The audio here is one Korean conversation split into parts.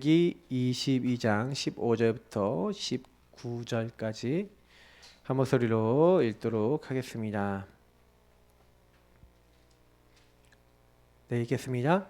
기 22장 15절부터 19절까지 한 목소리로 읽도록 하겠습니다. 네, 읽겠습니다.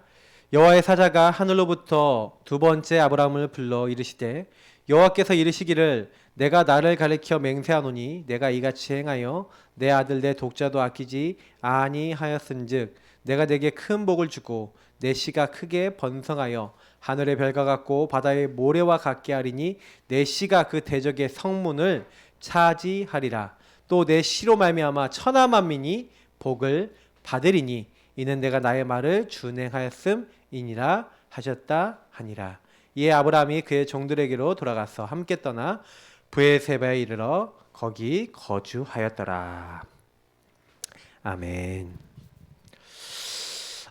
여호와의 사자가 하늘로부터 두 번째 아브라함을 불러 이르시되 여호와께서 이르시기를 내가 나를 가리켜 맹세하노니 내가 이같이 행하여 내 아들 내 독자도 아끼지 아니하였은즉 내가 내게 큰 복을 주고 내 씨가 크게 번성하여 하늘의 별과 같고 바다의 모래와 같게 하리니 내 씨가 그 대적의 성문을 차지하리라. 또 내 씨로 말미암아 천하 만민이 복을 받으리니 이는 내가 나의 말을 준행하였음이니라 하셨다 하니라. 이에 아브라함이 그의 종들에게로 돌아가서 함께 떠나 브에세바에 이르러 거기 거주하였더라. 아멘.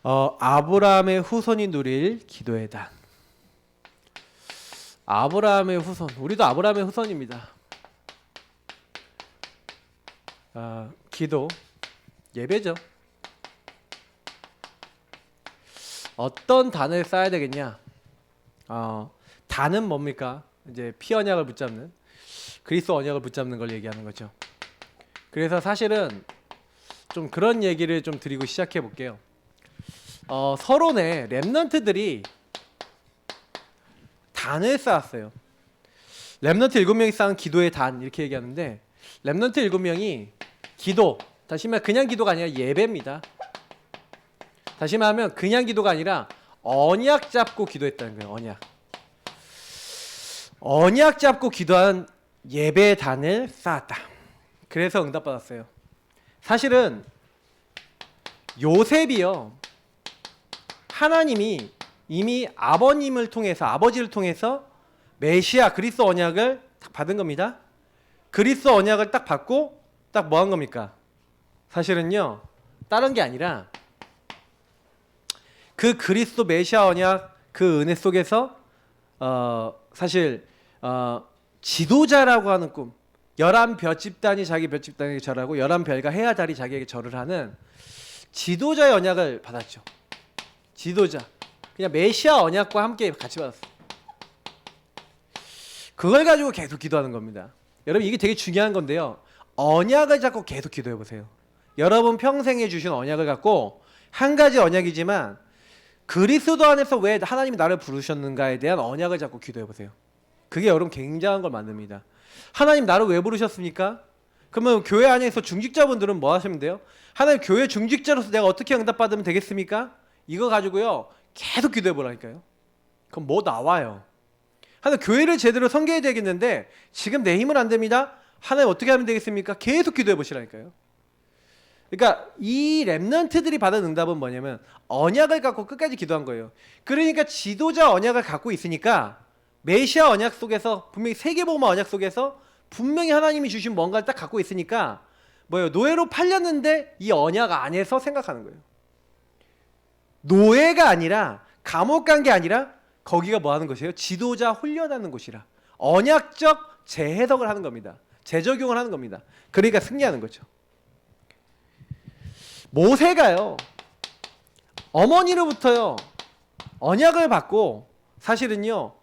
아브라함의 후손이 누릴 기도의 단. 아브라함의 후손, 우리도 아브라함의 후손입니다. 기도, 예배죠. 어떤 단을 쌓아야 되겠냐? 단은 뭡니까? 이제 피 언약을 붙잡는, 그리스도 언약을 붙잡는 걸 얘기하는 거죠. 그래서 사실은 좀 그런 얘기를 좀 드리고 시작해 볼게요. 서론에 렘넌트들이 단을 쌓았어요. 렘넌트 7명이 쌓은 기도의 단 이렇게 얘기하는데, 렘넌트 7명이 기도, 다시 말하면 그냥 기도가 아니라 예배입니다. 다시 말하면 그냥 기도가 아니라 언약 잡고 기도했다는 거예요. 언약 잡고 기도한 예배의 단을 쌓았다. 그래서 응답받았어요. 사실은 요셉이요, 하나님이 이미 아버지를 통해서 메시아 그리스도 언약을 딱 받은 겁니다. 그리스도 언약을 딱 받고 딱 뭐 한 겁니까? 사실은요, 다른 게 아니라 그 그리스도 메시아 언약 그 은혜 속에서 사실 지도자라고 하는 꿈, 11볏집단이 자기 볏집단에게 절하고 11별과 해와 달이 자기에게 절을 하는 지도자의 언약을 받았죠. 지도자, 그냥 메시아 언약과 함께 같이 받았어요. 그걸 가지고 계속 기도하는 겁니다. 여러분, 이게 되게 중요한 건데요, 언약을 잡고 계속 기도해 보세요. 여러분 평생에 주신 언약을 갖고, 한 가지 언약이지만 그리스도 안에서 왜 하나님이 나를 부르셨는가에 대한 언약을 잡고 기도해 보세요. 그게 여러분 굉장한 걸 만듭니다. 하나님 나를 왜 부르셨습니까? 그러면 교회 안에서 중직자분들은 뭐 하시면 돼요? 하나님 교회 중직자로서 내가 어떻게 응답받으면 되겠습니까? 이거 가지고요 계속 기도해 보라니까요. 그럼 뭐 나와요? 하나님 교회를 제대로 섬겨야 되겠는데 지금 내 힘은 안 됩니다. 하나님 어떻게 하면 되겠습니까? 계속 기도해 보시라니까요. 그러니까 이 렘넌트들이 받은 응답은 뭐냐면 언약을 갖고 끝까지 기도한 거예요. 그러니까 지도자 언약을 갖고 있으니까 메시아 언약 속에서, 분명히 세계복음 언약 속에서 분명히 하나님이 주신 뭔가를 딱 갖고 있으니까 노예로 팔렸는데 이 언약 안에서 생각하는 거예요. 노예가 아니라, 감옥 간 게 아니라 거기가 뭐 하는 곳이에요? 지도자 훈련하는 곳이라 언약적 재해석을 하는 겁니다. 재적용을 하는 겁니다. 그러니까 승리하는 거죠. 모세가요, 어머니로부터요 언약을 받고, 사실은요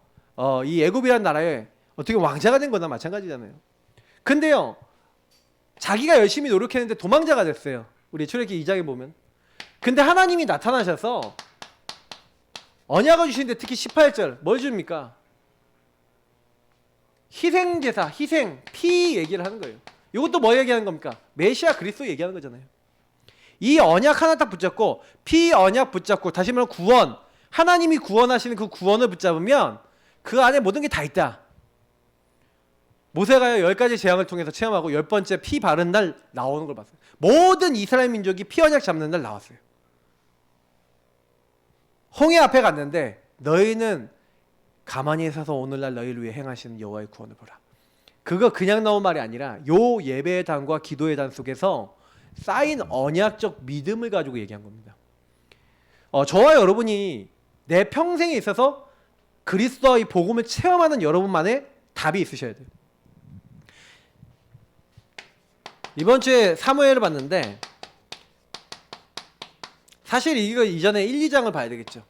이 애굽이라는 나라에 어떻게 왕자가 된 거나 마찬가지잖아요. 근데요, 자기가 열심히 노력했는데 도망자가 됐어요. 우리 출애굽기 2장에 보면. 근데 하나님이 나타나셔서 언약을 주시는데, 특히 18절 뭘 줍니까? 희생제사, 희생, 피 얘기를 하는 거예요. 이것도 뭐 얘기하는 겁니까? 메시아 그리스도 얘기하는 거잖아요. 이 언약 하나 딱 붙잡고, 피 언약 붙잡고, 다시 말하면 구원, 하나님이 구원하시는 그 구원을 붙잡으면 그 안에 모든 게 다 있다. 모세가요 10가지 재앙을 통해서 체험하고 10번째 피 바른 날 나오는 걸 봤어요. 모든 이스라엘 민족이 피 언약 잡는 날 나왔어요. 홍해 앞에 갔는데 너희는 가만히 서서 오늘날 너희를 위해 행하시는 여호와의 구원을 보라. 그거 그냥 나온 말이 아니라 요 예배의 단과 기도의 단 속에서 쌓인 언약적 믿음을 가지고 얘기한 겁니다. 저와 여러분이 내 평생에 있어서 그리스도의 복음을 체험하는 여러분만의 답이 있으셔야 돼요. 이번 주에 사무엘을 봤는데, 사실 이거 이전에 1, 2장을 봐야 되겠죠.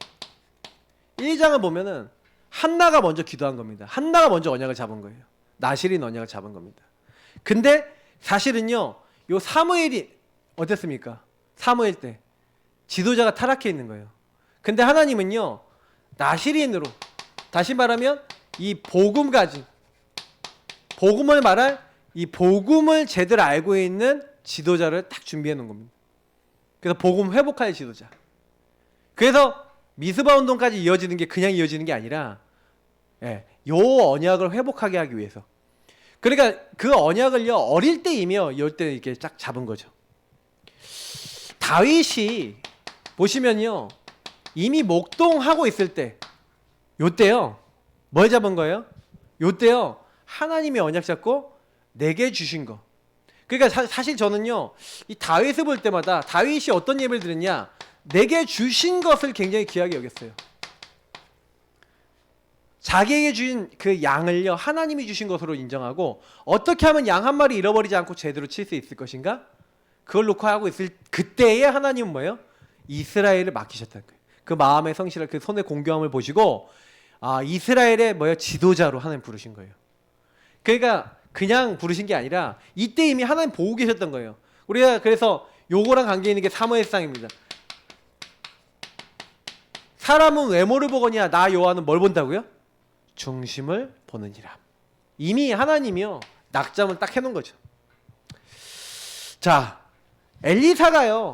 1, 2장을 보면은 한나가 먼저 기도한 겁니다. 한나가 먼저 언약을 잡은 거예요. 나실인 언약을 잡은 겁니다. 근데 사실은요, 요 사무엘이 어땠습니까? 사무엘 때 지도자가 타락해 있는 거예요. 근데 하나님은요, 나실인으로, 다시 말하면 이 복음 가진, 복음을 말할 이 복음을 제대로 알고 있는 지도자를 딱 준비해 놓은 겁니다. 그래서 복음 회복할 지도자. 그래서 미스바 운동까지 이어지는 게 그냥 이어지는 게 아니라, 요 언약을 회복하게 하기 위해서. 그러니까 그 언약을요, 어릴 때이며 이럴 때 이렇게 딱 잡은 거죠. 다윗이 보시면요, 이미 목동하고 있을 때, 요때요, 뭘 잡은 거예요? 요때요, 하나님의 언약 잡고 내게 주신 거. 그러니까 사실 저는요, 이 다윗을 볼 때마다 다윗이 어떤 예배를 드렸냐, 내게 주신 것을 굉장히 귀하게 여겼어요. 자기에게 주신 그 양을요, 하나님이 주신 것으로 인정하고, 어떻게 하면 양 한 마리 잃어버리지 않고 제대로 칠 수 있을 것인가? 그걸 놓고 하고 있을 그때에 하나님은 뭐예요? 이스라엘을 맡기셨다는 거예요. 그 마음의 성실을, 그 손의 공교함을 보시고, 아, 이스라엘의 뭐예요? 지도자로 하나님 부르신 거예요. 그러니까 그냥 부르신 게 아니라 이때 이미 하나님 보고 계셨던 거예요. 우리가 그래서 요거랑 관계 있는 게 사무엘상입니다. 사람은 외모를 보거니와 나 여호와는 뭘 본다고요? 중심을 보느니라. 이미 하나님이요, 낙점을 딱 해놓은 거죠. 자, 엘리사가요,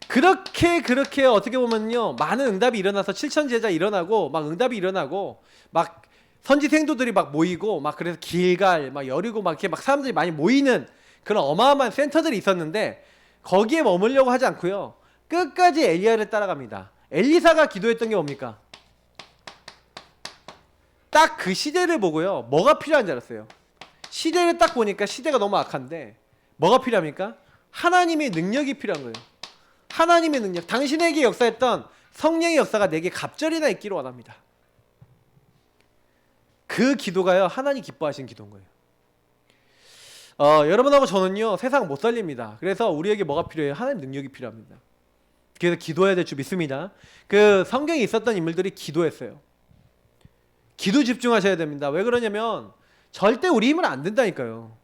그렇게 어떻게 보면요, 많은 응답이 일어나서 7천 제자 일어나고 막 응답이 일어나고 막 선지 생도들이 막 모이고 막, 그래서 길갈 막 여리고 막 이렇게 막 사람들이 많이 모이는 그런 어마어마한 센터들이 있었는데, 거기에 머물려고 하지 않고요, 끝까지 엘리야를 따라갑니다. 엘리사가 기도했던 게 뭡니까? 딱 그 시대를 보고요, 뭐가 필요한 줄 알았어요. 시대를 딱 보니까 시대가 너무 악한데 뭐가 필요합니까? 하나님의 능력이 필요한 거예요. 하나님의 능력. 당신에게 역사했던 성령의 역사가 내게 갑절이나 있기를 원합니다. 그 기도가요, 하나님 기뻐하신 기도인 거예요. 여러분하고 저는요, 세상 못 살립니다. 그래서 우리에게 뭐가 필요해요? 하나님 능력이 필요합니다. 그래서 기도해야 될 줄 믿습니다. 그 성경에 있었던 인물들이 기도했어요. 기도 집중하셔야 됩니다. 왜 그러냐면 절대 우리 힘은 안 된다니까요.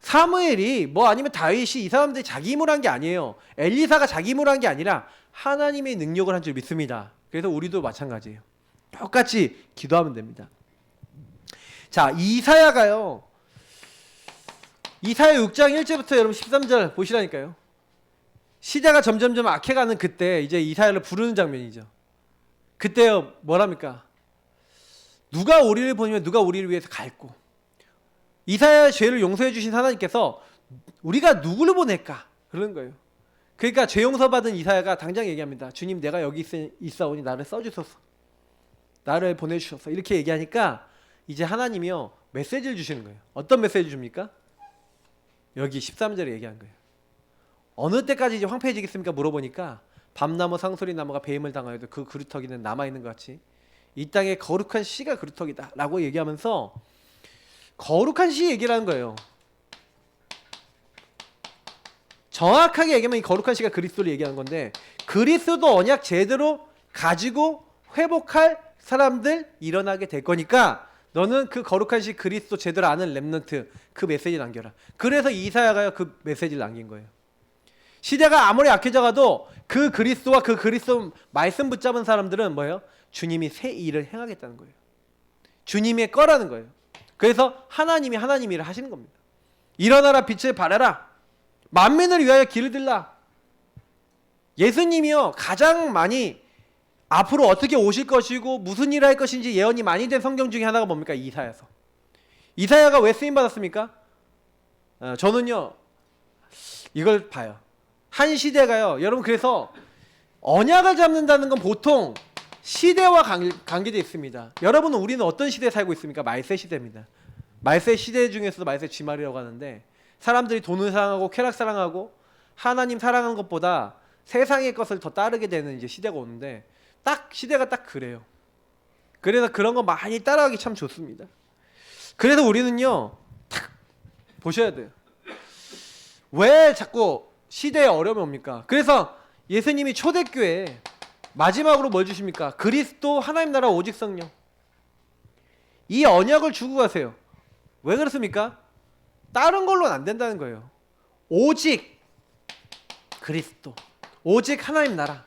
사무엘이 뭐 아니면 다윗이 이 사람들이 자기 힘으로 한 게 아니에요. 엘리사가 자기 힘으로 한 게 아니라 하나님의 능력을 한 줄 믿습니다. 그래서 우리도 마찬가지예요. 똑같이 기도하면 됩니다. 자, 이사야가요, 이사야 6장 1절부터 여러분 13절 보시라니까요. 시대가 점점점 악해가는 그때 이제 이사야를 부르는 장면이죠. 그때요, 뭐랍니까? 누가 우리를 보면 누가 우리를 위해서 갈고, 이사야의 죄를 용서해 주신 하나님께서 우리가 누구를 보낼까? 그러는 거예요. 그러니까 죄 용서받은 이사야가 당장 얘기합니다. 주님, 내가 여기 있사오니 나를 써주소서, 나를 보내주셔서, 이렇게 얘기하니까 이제 하나님이요, 메시지를 주시는 거예요. 어떤 메시지 줍니까? 여기 13절에 얘기한 거예요. 어느 때까지 이제 황폐해지겠습니까? 물어보니까 밤나무 상소리나무가 배임을 당하여도 그 그루터기는 남아있는 것 같이 이 땅에 거룩한 씨가 그루터기다 라고 얘기하면서 거룩한 씨 얘기라는 거예요. 정확하게 얘기하면 이 거룩한 씨가 그리스도를 얘기하는 건데, 그리스도 언약 제대로 가지고 회복할 사람들 일어나게 될 거니까 너는 그 거룩한 씨 그리스도 제대로 아는 렘넌트 그 메시지 남겨라. 그래서 이사야가요, 그 메시지를 남긴 거예요. 시대가 아무리 약해져가도 그 그리스도와 그 그리스도 말씀 붙잡은 사람들은 뭐예요? 주님이 새 일을 행하겠다는 거예요. 주님의 거라는 거예요. 그래서 하나님이 하나님 일을 하시는 겁니다. 일어나라, 빛을 발하라, 만민을 위하여 길을 들라. 예수님이요, 가장 많이 앞으로 어떻게 오실 것이고 무슨 일을 할 것인지 예언이 많이 된 성경 중에 하나가 뭡니까? 이사야서. 이사야가 왜 쓰임 받았습니까? 저는요, 이걸 봐요. 한 시대가요, 여러분, 그래서 언약을 잡는다는 건 보통 시대와 관계되어 있습니다. 여러분은, 우리는 어떤 시대에 살고 있습니까? 말세 시대입니다. 말세 시대 중에서도 말세 쥐말이라고 하는데, 사람들이 돈을 사랑하고 쾌락 사랑하고 하나님 사랑하는 것보다 세상의 것을 더 따르게 되는 이제 시대가 오는데, 딱 시대가 딱 그래요. 그래서 그런 거 많이 따라가기 참 좋습니다. 그래서 우리는요, 딱 보셔야 돼요. 왜 자꾸 시대에 어려움이 옵니까? 그래서 예수님이 초대교회 마지막으로 뭘 주십니까? 그리스도 하나님 나라 오직 성령. 이 언약을 주고 가세요. 왜 그렇습니까? 다른 걸로는 안 된다는 거예요. 오직 그리스도, 오직 하나님 나라,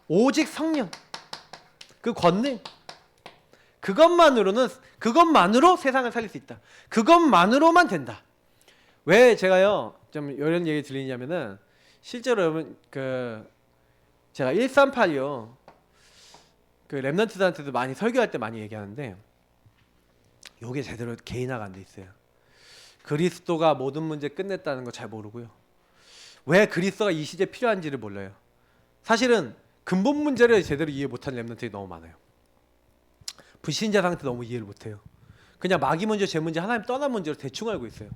오직 성령, 그 권능, 그것만으로 세상을 살릴 수 있다. 그것만으로만 된다. 왜 제가요 좀 이런 얘기 들리냐면은, 실제로 여러분 제가 138이요 그 렘넌트들한테도 많이 설교할 때 많이 얘기하는데, 요게 제대로 개인화가 안 돼 있어요. 그리스도가 모든 문제 끝냈다는 거 잘 모르고요. 왜 그리스도가 이 시대에 필요한지를 몰라요. 사실은 근본 문제를 제대로 이해 못한 렘넌트들이 너무 많아요. 불신자 상태 너무 이해를 못해요. 그냥 마귀 문제, 죄 문제, 하나님 떠난 문제로 대충 알고 있어요.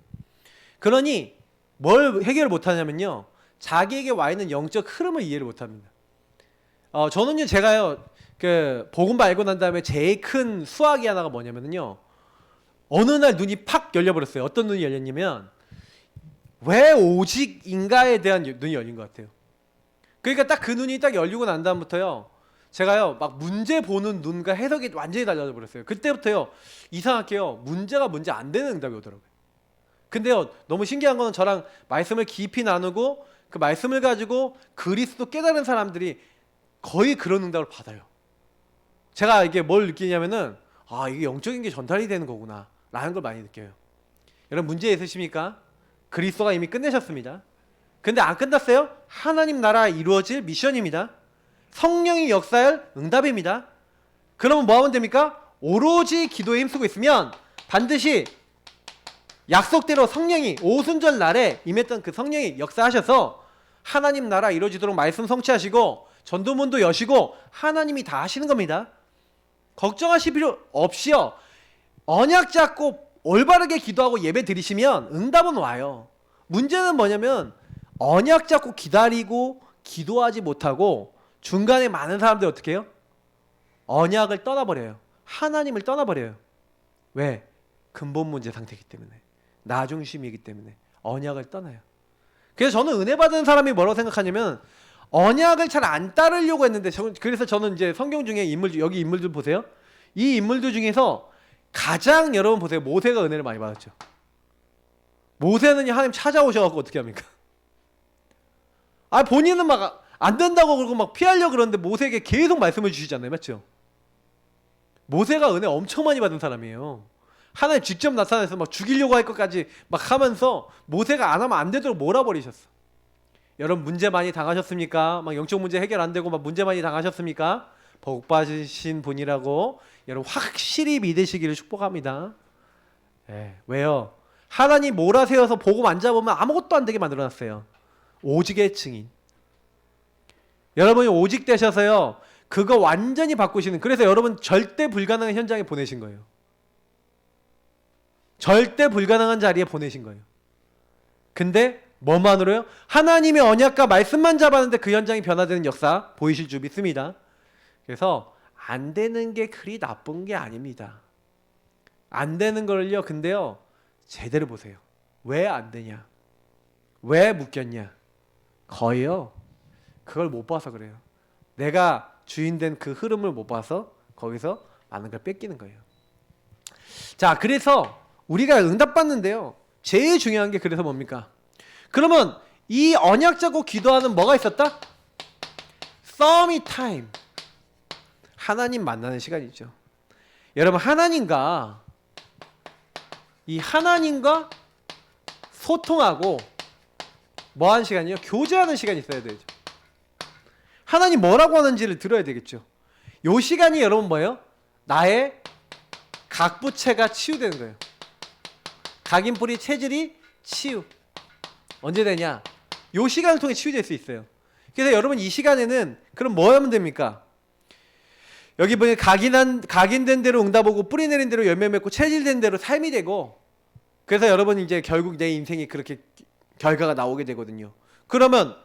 그러니 뭘 해결을 못하냐면요, 자기에게 와 있는 영적 흐름을 이해를 못합니다. 저는요, 제가요 그 복음 알고 난 다음에 제일 큰 수학이 하나가 뭐냐면요, 어느 날 눈이 팍 열려버렸어요. 어떤 눈이 열렸냐면, 왜 오직인가에 대한 눈이 열린 것 같아요. 그러니까 딱 그 눈이 딱 열리고 난 다음부터요, 제가요 막 문제 보는 눈과 해석이 완전히 달라져 버렸어요. 그때부터요 이상하게요 문제가 문제 안 되는 응답이 오더라고요. 근데요 너무 신기한 거는, 저랑 말씀을 깊이 나누고 그 말씀을 가지고 그리스도 깨달은 사람들이 거의 그런 응답을 받아요. 제가 이게 뭘 느끼냐면은, 이게 영적인 게 전달이 되는 거구나 라는 걸 많이 느껴요. 여러분 문제 있으십니까? 그리스도가 이미 끝내셨습니다. 근데 안 끝났어요. 하나님 나라 이루어질 미션입니다. 성령이 역사할 응답입니다. 그러면 뭐 하면 됩니까? 오로지 기도에 힘쓰고 있으면 반드시 약속대로 성령이 오순절 날에 임했던 그 성령이 역사하셔서 하나님 나라 이루어지도록 말씀 성취하시고 전도문도 여시고 하나님이 다 하시는 겁니다. 걱정하실 필요 없이요, 언약 잡고 올바르게 기도하고 예배 드리시면 응답은 와요. 문제는 뭐냐면, 언약 잡고 기다리고 기도하지 못하고 중간에 많은 사람들이 어떻게 해요? 언약을 떠나버려요. 하나님을 떠나버려요. 왜? 근본 문제 상태이기 때문에, 나 중심이기 때문에 언약을 떠나요. 그래서 저는 은혜 받은 사람이 뭐라고 생각하냐면, 언약을 잘 안 따르려고 했는데, 그래서 저는 이제 성경 중에 여기 인물들 보세요. 이 인물들 중에서 가장, 여러분 보세요, 모세가 은혜를 많이 받았죠. 모세는 하나님 찾아오셔갖고 어떻게 합니까? 본인은 막 안 된다고 그러고 막 피하려고 그러는데 모세에게 계속 말씀을 주시잖아요. 맞죠? 모세가 은혜 엄청 많이 받은 사람이에요. 하나님 직접 나타나서 막 죽이려고 할 것까지 막 하면서 모세가 안 하면 안 되도록 몰아버리셨어. 여러분 문제 많이 당하셨습니까? 막 영적 문제 해결 안 되고 막 문제 많이 당하셨습니까? 복 받으신 분이라고 여러분 확실히 믿으시기를 축복합니다. 왜요? 하나님 몰아세워서 복음 안 잡으면 아무것도 안 되게 만들어놨어요. 오직의 증인. 여러분이 오직 되셔서요 그거 완전히 바꾸시는, 그래서 여러분 절대 불가능한 현장에 보내신 거예요. 절대 불가능한 자리에 보내신 거예요. 근데 뭐만으로요? 하나님의 언약과 말씀만 잡았는데 그 현장이 변화되는 역사 보이실 줄 믿습니다. 그래서 안 되는 게 그리 나쁜 게 아닙니다. 안 되는 걸요, 근데요 제대로 보세요. 왜 안 되냐? 왜 묶였냐? 거의요 그걸 못 봐서 그래요. 내가 주인된 그 흐름을 못 봐서 거기서 많은 걸 뺏기는 거예요. 자, 그래서 우리가 응답받는데요 제일 중요한 게 그래서 뭡니까? 그러면 이 언약 잡고 기도하는 뭐가 있었다? 서밋 타임, 하나님 만나는 시간이죠. 여러분 하나님과 소통하고 뭐 하는 시간이요? 교제하는 시간이 있어야 되죠. 하나님 뭐라고 하는지를 들어야 되겠죠. 요 시간이 여러분 뭐예요? 나의 각부채가 치유되는 거예요. 각인뿌리 체질이 치유. 언제 되냐? 요 시간을 통해 치유될 수 있어요. 그래서 여러분 이 시간에는 그럼 뭐 하면 됩니까? 여기 보니 각인된 대로 응답 오고 뿌리 내린 대로 열매 맺고 체질된 대로 삶이 되고, 그래서 여러분 이제 결국 내 인생이 그렇게 결과가 나오게 되거든요. 그러면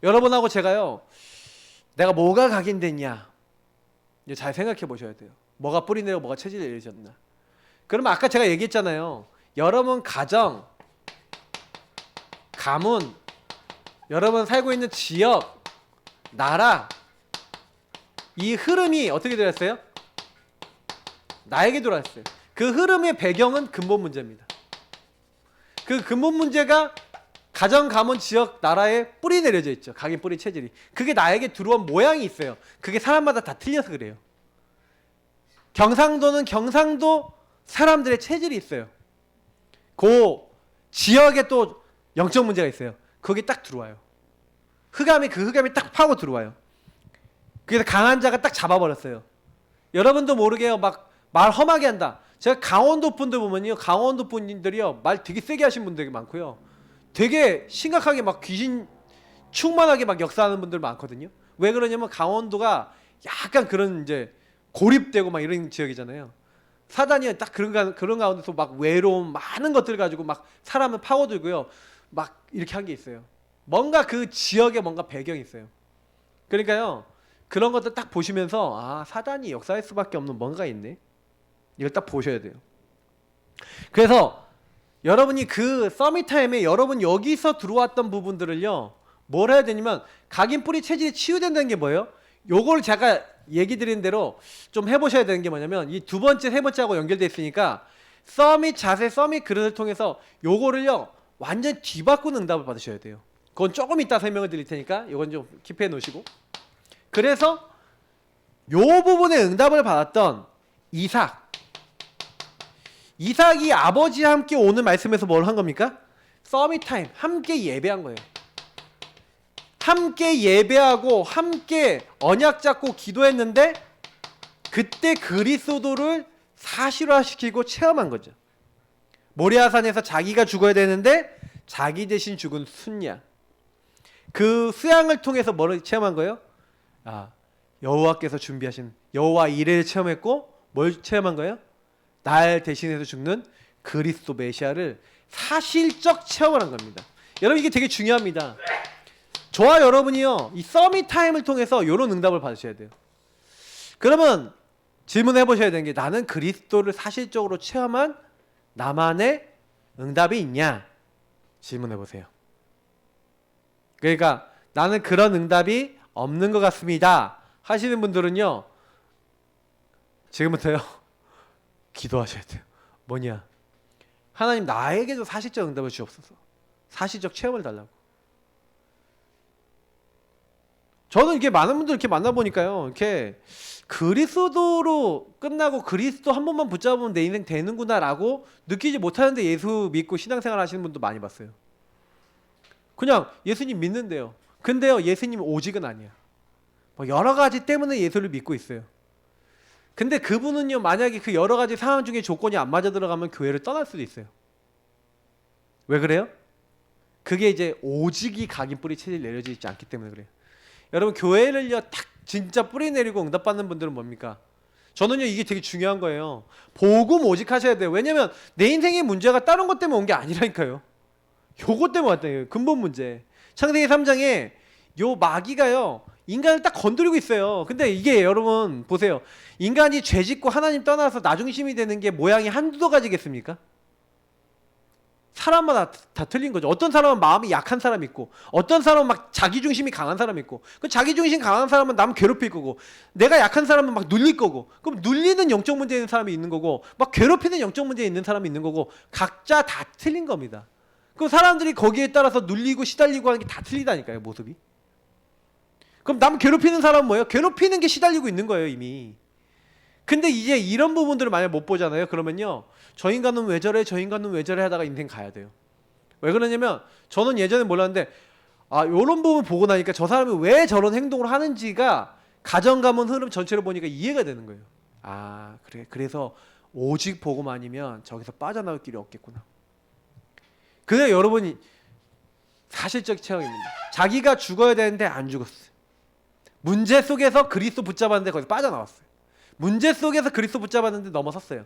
여러분하고 제가요 내가 뭐가 각인됐냐 잘 생각해 보셔야 돼요. 뭐가 뿌리 내리고 뭐가 체질 내리셨나. 그러면 아까 제가 얘기했잖아요. 여러분 가정, 가문, 여러분 살고 있는 지역, 나라, 이 흐름이 어떻게 들어왔어요? 나에게 들어왔어요. 그 흐름의 배경은 근본 문제입니다. 그 근본 문제가 가정, 가문, 지역, 나라에 뿌리 내려져 있죠. 각인 뿌리 체질이. 그게 나에게 들어온 모양이 있어요. 그게 사람마다 다 틀려서 그래요. 경상도는 경상도 사람들의 체질이 있어요. 그 지역에 또 영적 문제가 있어요. 거기 딱 들어와요. 그 흑암이 딱 파고 들어와요. 그래서 강한 자가 딱 잡아버렸어요. 여러분도 모르게요. 막 말 험하게 한다. 제가 강원도 분들 보면요. 강원도 분들이요. 말 되게 세게 하신 분들이 많고요. 되게 심각하게 막 귀신 충만하게 막 역사하는 분들 많거든요. 왜 그러냐면 강원도가 약간 그런 이제 고립되고 막 이런 지역이잖아요. 사단이 딱 그런 가운데서 막 외로움 많은 것들 가지고 막 사람을 파고들고요. 막 이렇게 한 게 있어요. 뭔가 그 지역에 뭔가 배경이 있어요. 그러니까요. 그런 것들 딱 보시면서 아, 사단이 역사할 수밖에 없는 뭔가 있네. 이걸 딱 보셔야 돼요. 그래서 여러분이 그 서밋타임에 여러분 여기서 들어왔던 부분들을요. 뭘 해야 되냐면 각인 뿌리 체질이 치유된다는 게 뭐예요? 요걸 제가 얘기 드린 대로 좀 해보셔야 되는 게 뭐냐면 이 두 번째, 세 번째하고 연결되어 있으니까 서밋 자세, 서밋 그릇을 통해서 요거를요. 완전 뒤바꾸는 응답을 받으셔야 돼요. 그건 조금 이따 설명을 드릴 테니까 이건 좀 킵해 놓으시고. 그래서 요 부분에 응답을 받았던 이삭이 아버지와 함께 오는 말씀에서 뭘 한 겁니까? 서밋타임, 함께 예배한 거예요. 함께 예배하고 함께 언약 잡고 기도했는데 그때 그리스도를 사실화시키고 체험한 거죠. 모리아산에서 자기가 죽어야 되는데 자기 대신 죽은 순양. 그 수양을 통해서 뭘 체험한 거예요? 아, 여호와께서 준비하신 여호와 이레를 체험했고 뭘 체험한 거예요? 날 대신해서 죽는 그리스도 메시아를 사실적 체험을 한 겁니다. 여러분 이게 되게 중요합니다. 저와 여러분이요 이 서밋 타임을 통해서 이런 응답을 받으셔야 돼요. 그러면 질문해 보셔야 되는 게 나는 그리스도를 사실적으로 체험한 나만의 응답이 있냐? 질문해 보세요. 그러니까 나는 그런 응답이 없는 것 같습니다 하시는 분들은요 지금부터요 기도하셔야 돼요. 뭐냐? 하나님 나에게도 사실적 응답을 주옵소서. 사실적 체험을 달라고. 저는 이렇게 많은 분들 이렇게 만나보니까요 이렇게 그리스도로 끝나고 그리스도 한 번만 붙잡으면 내 인생 되는구나 라고 느끼지 못하는데 예수 믿고 신앙생활 하시는 분도 많이 봤어요. 그냥 예수님 믿는데요. 근데요 예수님 오직은 아니야. 뭐 여러 가지 때문에 예수를 믿고 있어요. 근데 그분은요 만약에 그 여러 가지 상황 중에 조건이 안 맞아 들어가면 교회를 떠날 수도 있어요. 왜 그래요? 그게 이제 오직이 각인 뿌리 체질 내려져 있지 않기 때문에 그래요. 여러분 교회를요 딱 진짜 뿌리 내리고 응답받는 분들은 뭡니까? 저는요 이게 되게 중요한 거예요. 복음 오직 하셔야 돼요. 왜냐면 내 인생의 문제가 다른 것 때문에 온 게 아니라니까요. 요것 때문에 왔다니까요. 근본 문제. 창세기 3장에 요 마귀가요 인간을 딱 건드리고 있어요. 근데 이게 여러분 보세요. 인간이 죄 짓고 하나님 떠나서 나중심이 되는 게 모양이 한두 가지겠습니까? 사람마다 다 틀린 거죠. 어떤 사람은 마음이 약한 사람이 있고 어떤 사람은 막 자기중심이 강한 사람이 있고 그 자기중심 강한 사람은 남 괴롭힐 거고 내가 약한 사람은 막 눌릴 거고 그럼 눌리는 영적 문제 있는 사람이 있는 거고 막 괴롭히는 영적 문제 있는 사람이 있는 거고 각자 다 틀린 겁니다. 그 사람들이 거기에 따라서 눌리고 시달리고 하는 게 다 틀리다니까요. 모습이. 그럼 남 괴롭히는 사람은 뭐예요? 괴롭히는 게 시달리고 있는 거예요 이미. 근데 이제 이런 부분들을 만약 못 보잖아요. 그러면요 저 인간은 왜 저래 저 인간은 왜 저래 하다가 인생 가야 돼요. 왜 그러냐면 저는 예전에 몰랐는데 아 요런 부분 보고 나니까 저 사람이 왜 저런 행동을 하는지가 가정가문 흐름 전체를 보니까 이해가 되는 거예요. 아 그래 그래서 오직 복음 아니면 저기서 빠져나올 길이 없겠구나. 그래 여러분이 사실적 체험입니다. 자기가 죽어야 되는데 안 죽었어요. 문제 속에서 그리스도 붙잡았는데 거기서 빠져나왔어요. 문제 속에서 그리스도 붙잡았는데 넘어섰어요.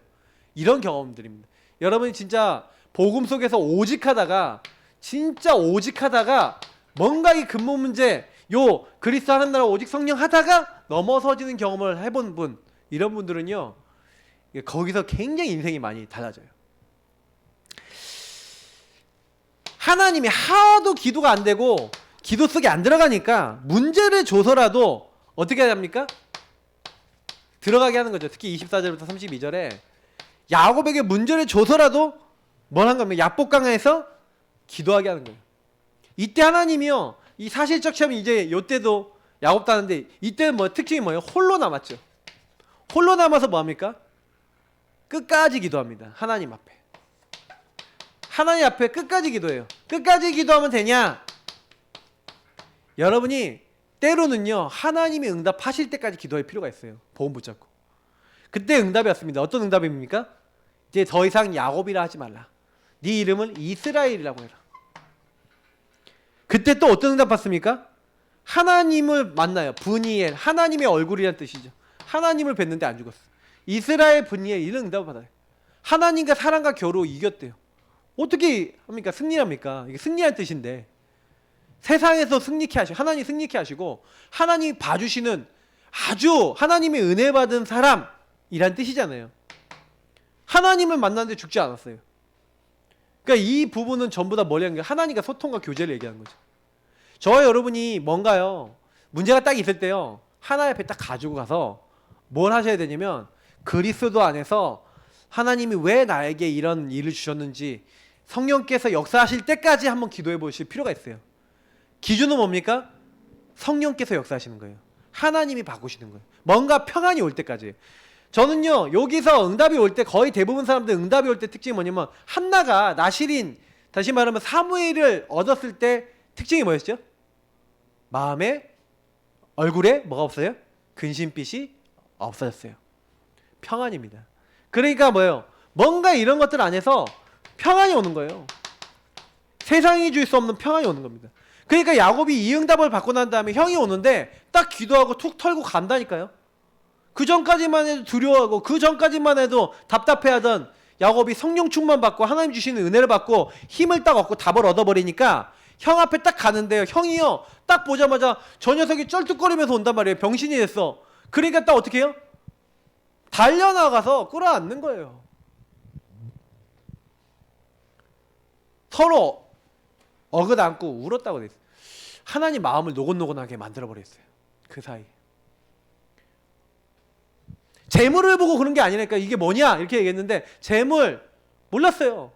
이런 경험들입니다. 여러분이 진짜 복음 속에서 오직하다가 진짜 오직하다가 뭔가 이 근본 문제 요 그리스도 하는 나라 오직 성령 하다가 넘어서지는 경험을 해본 분 이런 분들은요 거기서 굉장히 인생이 많이 달라져요. 하나님이 하도 기도가 안 되고 기도 속에 안 들어가니까 문제를 줘서라도 어떻게 해야 합니까? 들어가게 하는 거죠. 특히 24절부터 32절에 야곱에게 문제를 줘서라도 뭘 한 겁니까? 약복강에서 기도하게 하는 거예요. 이때 하나님이요, 이 사실적 체험이 이제 요때도 야곱도 하는데, 이때는 뭐 특징이 뭐예요? 홀로 남았죠. 홀로 남아서 뭐합니까? 끝까지 기도합니다. 하나님 앞에. 하나님 앞에 끝까지 기도해요. 끝까지 기도하면 되냐? 여러분이 때로는요, 하나님이 응답하실 때까지 기도할 필요가 있어요. 보험 붙잡고. 그때 응답이 왔습니다. 어떤 응답입니까? 이제 더 이상 야곱이라 하지 말라. 네 이름을 이스라엘이라고 해라. 그때 또 어떤 응답 받습니까? 하나님을 만나요. 분이엘, 하나님의 얼굴이라는 뜻이죠. 하나님을 뵀는데 안 죽었어. 이스라엘 분이엘, 이런 응답을 받아요. 하나님과 사람과 겨루 이겼대요. 어떻게 합니까? 승리합니까? 이게 승리한 뜻인데, 세상에서 승리케 하시고, 하나님 승리케 하시고, 하나님이 봐주시는 아주 하나님의 은혜 받은 사람이란 뜻이잖아요. 하나님을 만났는데 죽지 않았어요. 그러니까 이 부분은 전부 다 뭐라는 게, 하나님과 소통과 교제를 얘기하는 거죠. 저와 여러분이 뭔가요, 문제가 딱 있을 때요, 하나님 앞에 딱 가지고 가서 뭘 하셔야 되냐면, 그리스도 안에서 하나님이 왜 나에게 이런 일을 주셨는지 성령께서 역사하실 때까지 한번 기도해 보실 필요가 있어요. 기준은 뭡니까? 성령께서 역사하시는 거예요. 하나님이 바꾸시는 거예요. 뭔가 평안이 올 때까지. 저는요, 여기서 응답이 올 때, 거의 대부분 사람들 응답이 올 때 특징이 뭐냐면, 한나가 나실인, 다시 말하면 사무엘을 얻었을 때 특징이 뭐였죠? 마음에, 얼굴에 뭐가 없어요? 근심빛이 없어졌어요. 평안입니다. 그러니까 뭐예요? 뭔가 이런 것들 안에서 평안이 오는 거예요. 세상이 줄 수 없는 평안이 오는 겁니다. 그러니까 야곱이 이 응답을 받고 난 다음에 형이 오는데 딱 기도하고 툭 털고 간다니까요. 그 전까지만 해도 두려워하고, 그 전까지만 해도 답답해하던 야곱이 성령 충만 받고 하나님 주시는 은혜를 받고 힘을 딱 얻고 답을 얻어버리니까 형 앞에 딱 가는데요, 형이요 딱 보자마자 저 녀석이 쩔뚝거리면서 온단 말이에요. 병신이 됐어. 그러니까 딱 어떻게 해요? 달려나가서 끌어안는 거예요. 서로 어긋안고 울었다고 돼 있어요. 하나님 마음을 노곤노곤하게 만들어버렸어요. 그 사이. 재물을 보고 그런 게 아니라니까. 이게 뭐냐 이렇게 얘기했는데, 재물 몰랐어요.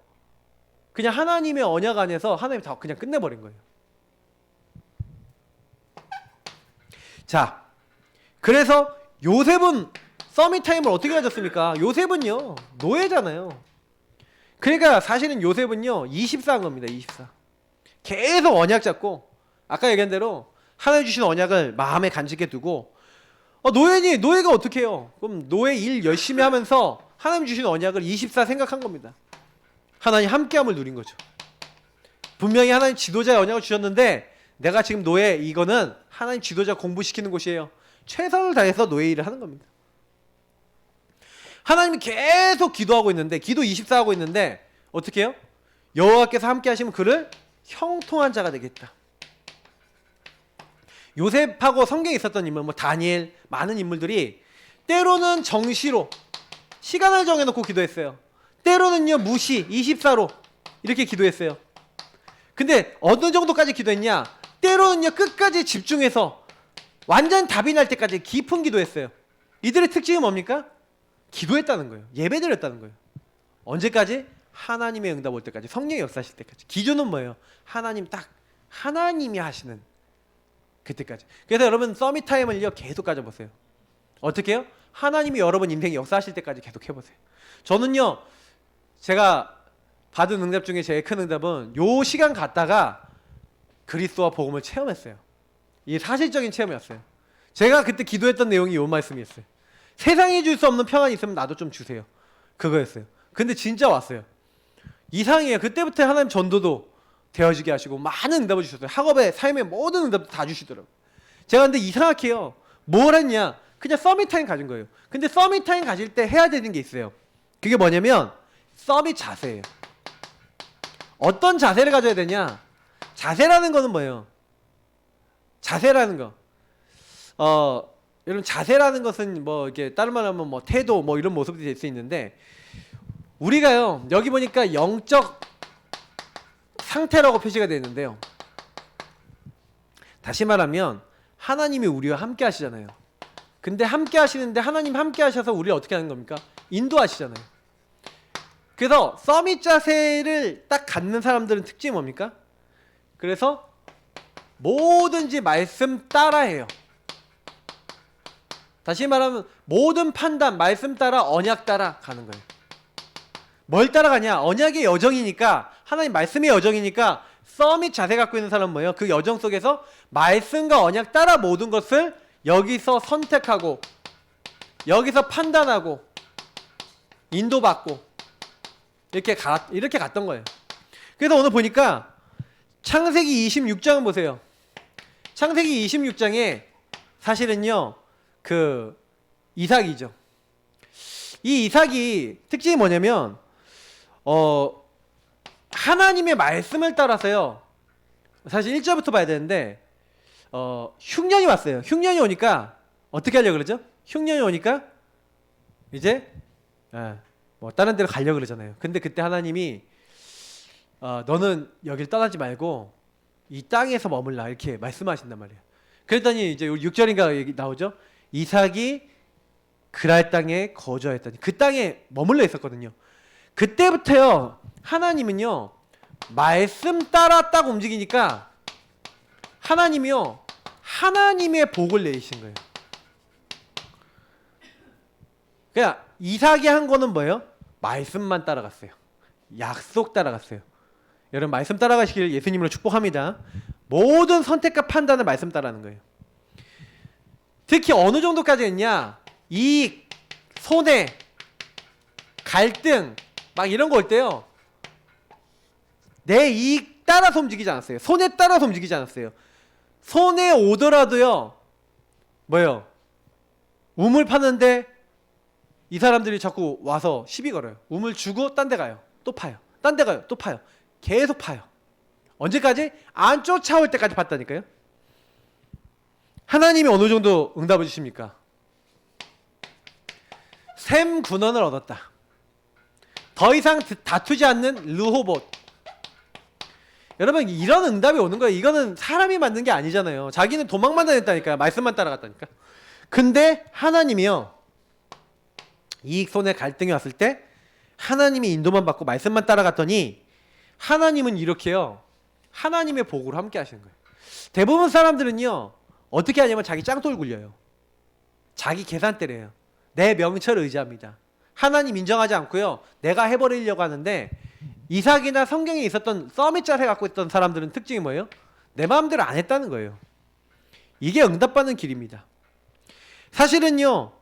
그냥 하나님의 언약 안에서 하나님이 다 그냥 끝내버린 거예요. 자, 그래서 요셉은 서밋타임을 어떻게 가졌습니까? 요셉은요, 노예잖아요. 그러니까 사실은 요셉은요, 24한 겁니다. 24. 계속 언약 잡고, 아까 얘기한 대로 하나님 주신 언약을 마음에 간직해 두고, 노예니, 노예가 어떻게 해요? 그럼 노예 일 열심히 하면서 하나님 주신 언약을 24 생각한 겁니다. 하나님 함께함을 누린 거죠. 분명히 하나님 지도자의 언약을 주셨는데, 내가 지금 노예, 이거는 하나님 지도자 공부시키는 곳이에요. 최선을 다해서 노예 일을 하는 겁니다. 하나님이 계속 기도하고 있는데, 기도 24 하고 있는데 어떻게 해요? 여호와께서 함께 하시면 그를 형통한 자가 되겠다. 요셉하고 성경에 있었던 인물, 뭐 다니엘, 많은 인물들이 때로는 정시로 시간을 정해놓고 기도했어요. 때로는요 무시 24로 이렇게 기도했어요. 근데 어느 정도까지 기도했냐? 때로는요 끝까지 집중해서 완전 답이 날 때까지 깊은 기도했어요. 이들의 특징은 뭡니까? 기도했다는 거예요. 예배드렸다는 거예요. 언제까지? 하나님의 응답 올 때까지, 성령이 역사하실 때까지. 기준은 뭐예요? 하나님, 딱 하나님이 하시는 그때까지. 그래서 여러분 서밋타임을요 계속 가져보세요. 어떻게 해요? 하나님이 여러분 인생에 역사하실 때까지 계속 해보세요. 저는요, 제가 받은 응답 중에 제일 큰 응답은 요 시간 갔다가 그리스도와 복음을 체험했어요. 이게 사실적인 체험이었어요. 제가 그때 기도했던 내용이 요 말씀이었어요. 세상이 줄 수 없는 평안이 있으면 나도 좀 주세요. 그거였어요. 근데 진짜 왔어요. 이상해요. 그때부터 하나님 전도도 되어지게 하시고 많은 응답을 주셨어요. 학업에, 삶의 모든 응답도 다 주시더라고요. 제가 근데 이상하게 해요. 뭘 했냐? 그냥 서밋타임 가진 거예요. 근데 서밋타임 가질 때 해야 되는 게 있어요. 그게 뭐냐면 서밋 자세예요. 어떤 자세를 가져야 되냐? 자세라는 거는 뭐예요? 자세라는 거. 여러분 자세라는 것은 뭐 이렇게 다른 말 하면 뭐 태도 뭐 이런 모습이 될 수 있는데, 우리가요 여기 보니까 영적 상태라고 표시가 되어 있는데요, 다시 말하면 하나님이 우리와 함께 하시잖아요. 근데 함께 하시는데 하나님 함께 하셔서 우리를 어떻게 하는 겁니까? 인도하시잖아요. 그래서 서밋 자세를 딱 갖는 사람들은 특징이 뭡니까? 그래서 뭐든지 말씀 따라해요. 다시 말하면 모든 판단 말씀 따라 언약 따라 가는 거예요. 뭘 따라가냐? 언약의 여정이니까, 하나님 말씀의 여정이니까 서밋 자세 갖고 있는 사람은 뭐예요? 그 여정 속에서 말씀과 언약 따라 모든 것을 여기서 선택하고 여기서 판단하고 인도받고 이렇게 갔던 거예요. 그래서 오늘 보니까 창세기 26장은 보세요. 창세기 26장에 사실은요 그 이삭이죠. 이 이삭이 특징이 뭐냐면 하나님의 말씀을 따라서요, 사실 1절부터 봐야 되는데 흉년이 왔어요. 흉년이 오니까 어떻게 하려고 그러죠? 흉년이 오니까 이제 뭐 다른 데로 가려고 그러잖아요. 근데 그때 하나님이 너는 여길 떠나지 말고 이 땅에서 머물라 이렇게 말씀하신단 말이에요. 그랬더니 이제 6절인가 얘기 나오죠. 이삭이 그랄 땅에 거주하였더니 그 땅에 머물러 있었거든요. 그때부터요 하나님은요 말씀 따라 딱 움직이니까 하나님이요 하나님의 복을 내리신 거예요. 그냥 이삭이 한 거는 뭐예요? 말씀만 따라갔어요. 약속 따라갔어요. 여러분 말씀 따라가시길 예수님으로 축복합니다. 모든 선택과 판단을 말씀 따라하는 거예요. 특히 어느 정도까지 했냐? 이익, 손해, 갈등 막 이런 거 올 때요 내 이익 따라서 움직이지 않았어요. 손해 따라서 움직이지 않았어요. 손해 오더라도요 뭐예요? 우물 파는데 이 사람들이 자꾸 와서 시비 걸어요. 우물 주고 딴 데 가요. 또 파요. 딴 데 가요. 또 파요. 계속 파요. 언제까지? 안 쫓아올 때까지 봤다니까요. 하나님이 어느 정도 응답을 주십니까? 샘 군원을 얻었다. 더 이상 다투지 않는 르호봇. 여러분 이런 응답이 오는 거예요. 이거는 사람이 만든 게 아니잖아요. 자기는 도망만 다녔다니까요. 말씀만 따라갔다니까. 근데 하나님이요 이익 손해 갈등이 왔을 때 하나님이 인도만 받고 말씀만 따라갔더니 하나님은 이렇게요 하나님의 복으로 함께 하시는 거예요. 대부분 사람들은요 어떻게 하냐면 자기 짱돌 굴려요. 자기 계산대래요. 내 명철을 의지합니다. 하나님 인정하지 않고요 내가 해버리려고 하는데, 이삭이나 성경에 있었던 서밋 자세 갖고 있던 사람들은 특징이 뭐예요? 내 마음대로 안 했다는 거예요. 이게 응답받는 길입니다. 사실은요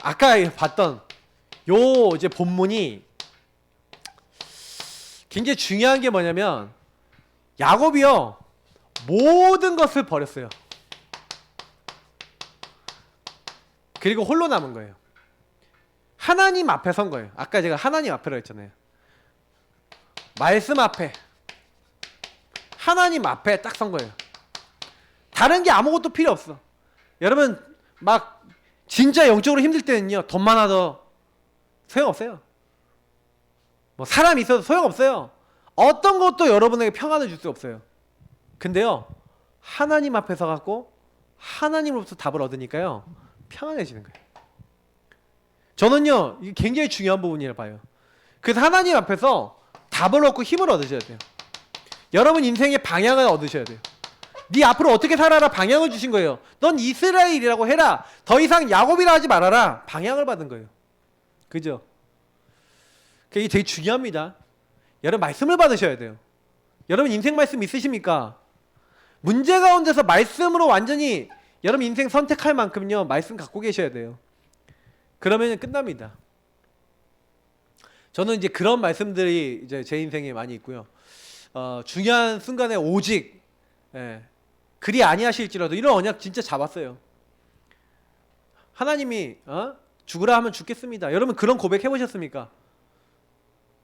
아까 봤던 요 이제 본문이 굉장히 중요한 게 뭐냐면 야곱이요 모든 것을 버렸어요. 그리고 홀로 남은 거예요. 하나님 앞에 선 거예요. 아까 제가 하나님 앞에라고 했잖아요. 말씀 앞에 하나님 앞에 딱 선 거예요. 다른 게 아무것도 필요 없어. 여러분 막 진짜 영적으로 힘들 때는요 돈 많아도 소용없어요. 뭐 사람이 있어도 소용없어요. 어떤 것도 여러분에게 평안을 줄 수 없어요. 근데요 하나님 앞에 서갖고 하나님으로부터 답을 얻으니까요 평안해지는 거예요. 저는요 이게 굉장히 중요한 부분이라 봐요. 그래서 하나님 앞에서 답을 얻고 힘을 얻으셔야 돼요. 여러분 인생의 방향을 얻으셔야 돼요. 네 앞으로 어떻게 살아라 방향을 주신 거예요. 넌 이스라엘이라고 해라. 더 이상 야곱이라 하지 말아라. 방향을 받은 거예요. 그죠? 이게 되게 중요합니다. 여러분 말씀을 받으셔야 돼요. 여러분 인생 말씀 있으십니까? 문제 가운데서 말씀으로 완전히 여러분 인생 선택할 만큼요 말씀 갖고 계셔야 돼요. 그러면 끝납니다. 저는 이제 그런 말씀들이 이제 제 인생에 많이 있고요. 중요한 순간에 오직 그리 아니하실지라도 이런 언약 진짜 잡았어요. 하나님이 죽으라 하면 죽겠습니다. 여러분 그런 고백 해보셨습니까?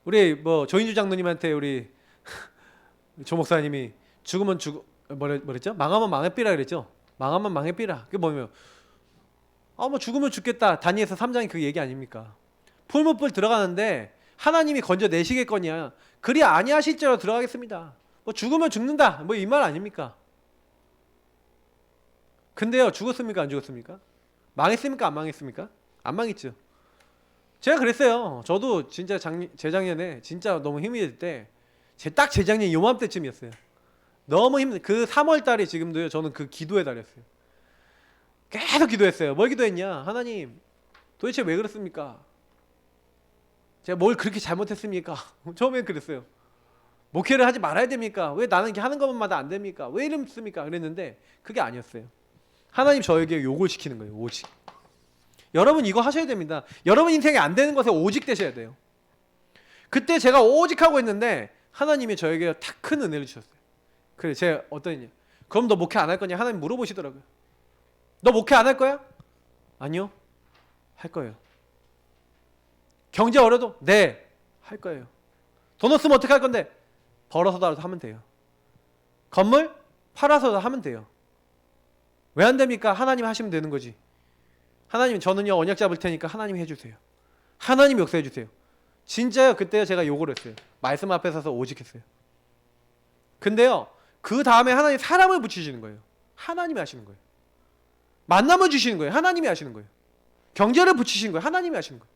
우리 뭐 조인주 장로님한테 우리 조 목사님이 죽으면 뭐랬죠? 망하면 망해삐라 그랬죠? 망하면 망해삐라. 그게 뭐냐면 뭐 죽으면 죽겠다. 다니엘서 3장이 그 얘기 아닙니까? 풀무불 들어가는데 하나님이 건져 내시겠거냐. 그리 아니하실지라도 들어가겠습니다. 뭐 죽으면 죽는다. 뭐 이 말 아닙니까? 근데요, 죽었습니까? 안 죽었습니까? 망했습니까? 안 망했습니까? 안 망했죠. 제가 그랬어요. 저도 진짜 재작년에 진짜 너무 힘이 들 때, 딱 재작년 요맘때쯤이었어요. 너무 힘든 그 3월 달에 지금도요. 저는 그 기도에 달렸어요. 계속 기도했어요. 뭘 기도했냐? 하나님, 도대체 왜 그렇습니까? 제가 뭘 그렇게 잘못했습니까? 처음엔 그랬어요. 목회를 하지 말아야 됩니까? 왜 나는 이렇게 하는 것마다 안 됩니까? 왜 이렇습니까? 그랬는데 그게 아니었어요. 하나님 저에게 욕을 시키는 거예요. 오직. 여러분 이거 하셔야 됩니다. 여러분 인생에 안 되는 것에 오직 되셔야 돼요. 그때 제가 오직 하고 있는데 하나님이 저에게 탁 큰 은혜를 주셨어요. 그래, 제가 어떠냐? 그럼 너 목회 안 할 거냐? 하나님 물어보시더라고요. 너 목회 안 할 거야? 아니요. 할 거예요. 경제 어려도? 네. 할 거예요. 돈 없으면 어떻게 할 건데? 벌어서라도 하면 돼요. 건물 팔아서도 하면 돼요. 왜 안 됩니까? 하나님 하시면 되는 거지. 하나님, 저는요 언약 잡을 테니까 하나님 해주세요. 하나님 역사해 주세요. 진짜요. 그때 제가 욕을 했어요. 말씀 앞에 서서 오직 했어요. 근데요, 그 다음에 하나님 사람을 붙이시는 거예요. 하나님이 하시는 거예요. 만남을 주시는 거예요. 하나님이 하시는 거예요. 경제를 붙이시는 거예요. 하나님이 하시는 거예요.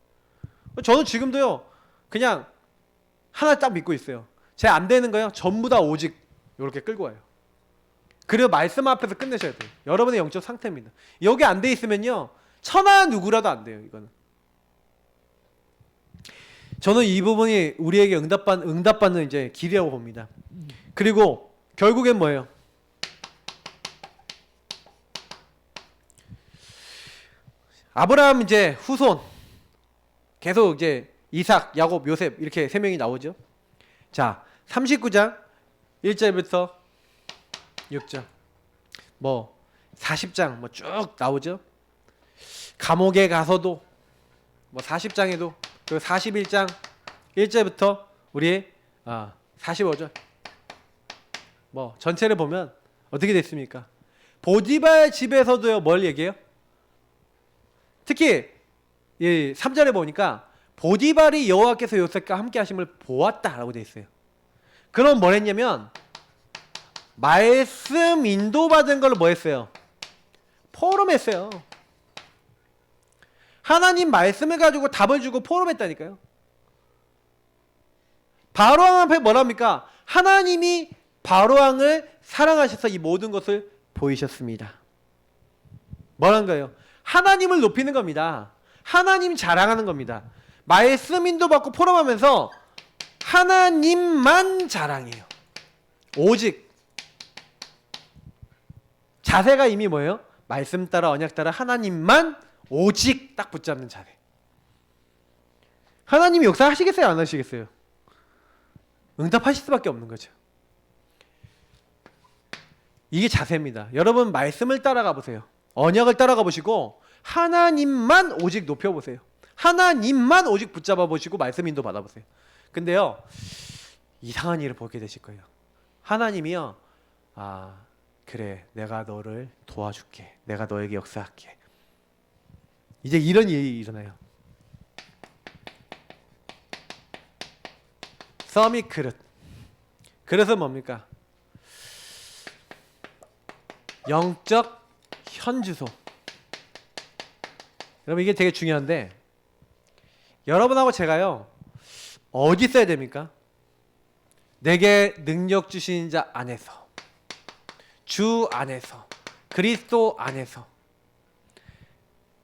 저는 지금도요 그냥 하나 딱 믿고 있어요. 제 안 되는 거요 전부 다 오직 이렇게 끌고 와요. 그리고 말씀 앞에서 끝내셔야 돼요. 여러분의 영적 상태입니다. 여기 안 돼 있으면요 천하 누구라도 안 돼요. 이거는 저는 이 부분이 우리에게 응답받는 이제 길이라고 봅니다. 그리고 결국엔 뭐예요? 아브라함 이제 후손 계속 이제 이삭, 야곱, 요셉 이렇게 세 명이 나오죠. 자, 39장 1절부터 6절 뭐 40장 뭐 쭉 나오죠. 감옥에 가서도 뭐 40장에도 그 41장 1절부터 우리 45절 뭐 전체를 보면 어떻게 됐습니까? 보디발 집에서도요 뭘 얘기해요? 특히 이 3절에 보니까 보디발이 여호와께서 요셉과 함께 하심을 보았다라고 되어 있어요. 그럼 뭘 했냐면 말씀 인도받은 걸 뭐 했어요? 포럼했어요. 하나님 말씀을 가지고 답을 주고 포럼했다니까요. 바로왕 앞에 뭐랍니까? 하나님이 바로왕을 사랑하셔서 이 모든 것을 보이셨습니다. 뭐란 거예요? 하나님을 높이는 겁니다. 하나님 자랑하는 겁니다. 말씀 인도받고 포럼하면서 하나님만 자랑해요. 오직 자세가 이미 뭐예요? 말씀 따라 언약 따라 하나님만 오직 딱 붙잡는 자세. 하나님이 역사하시겠어요? 안 하시겠어요? 응답하실 수밖에 없는 거죠. 이게 자세입니다. 여러분 말씀을 따라가 보세요. 언약을 따라가 보시고 하나님만 오직 높여보세요. 하나님만 오직 붙잡아 보시고 말씀 인도 받아보세요. 근데요 이상한 일을 보게 되실 거예요. 하나님이요 그래 내가 너를 도와줄게. 내가 너에게 역사할게. 이제 이런 일이 일어나요. 썸이 그릇. 그래서 뭡니까? 영적 현주소. 여러분 이게 되게 중요한데 여러분하고 제가요 어디 있어야 됩니까? 내게 능력 주신 자 안에서, 주 안에서, 그리스도 안에서,